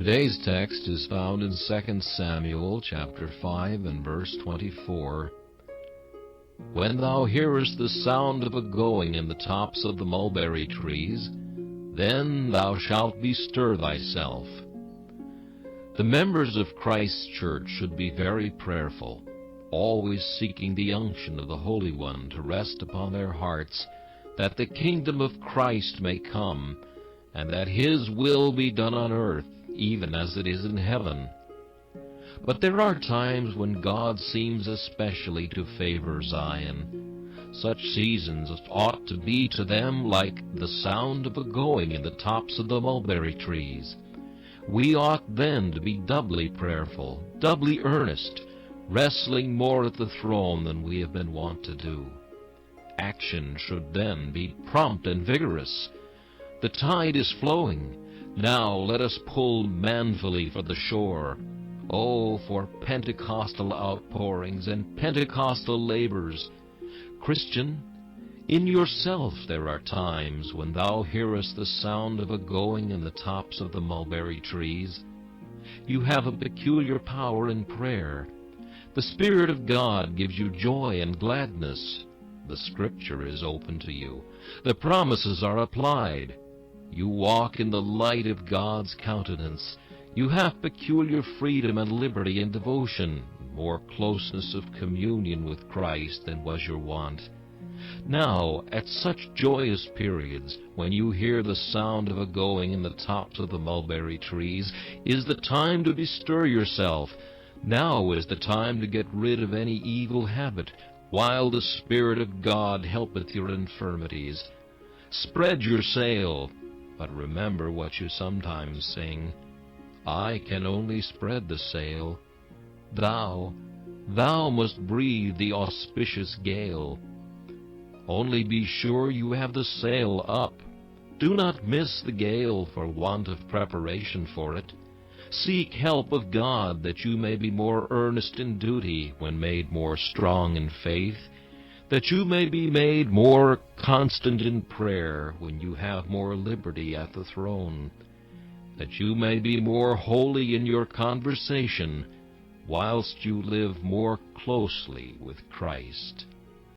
Today's text is found in 2 Samuel chapter 5 and verse 24. When thou hearest the sound of a going in the tops of the mulberry trees, then thou shalt bestir thyself. The members of Christ's church should be very prayerful, always seeking the unction of the Holy One to rest upon their hearts, that the kingdom of Christ may come, and that His will be done on earth, even as it is in heaven. But there are times when God seems especially to favor Zion. Such seasons ought to be to them like the sound of a going in the tops of the mulberry trees. We ought then to be doubly prayerful, doubly earnest, wrestling more at the throne than we have been wont to do. Action should then be prompt and vigorous. The tide is flowing. Now let us pull manfully for the shore. Oh, for Pentecostal outpourings and Pentecostal labors. Christian, in yourself there are times when thou hearest the sound of a going in the tops of the mulberry trees. You have a peculiar power in prayer. The Spirit of God gives you joy and gladness. The Scripture is open to you. The promises are applied. You walk in the light of God's countenance. You have peculiar freedom and liberty in devotion, more closeness of communion with Christ than was your wont. Now, at such joyous periods, when you hear the sound of a going in the tops of the mulberry trees, is the time to bestir yourself. Now is the time to get rid of any evil habit, while the Spirit of God helpeth your infirmities. Spread your sail, but remember what you sometimes sing. I can only spread the sail. Thou must breathe the auspicious gale. Only be sure you have the sail up. Do not miss the gale for want of preparation for it. Seek help of God that you may be more earnest in duty when made more strong in faith, that you may be made more constant in prayer when you have more liberty at the throne, that you may be more holy in your conversation whilst you live more closely with Christ.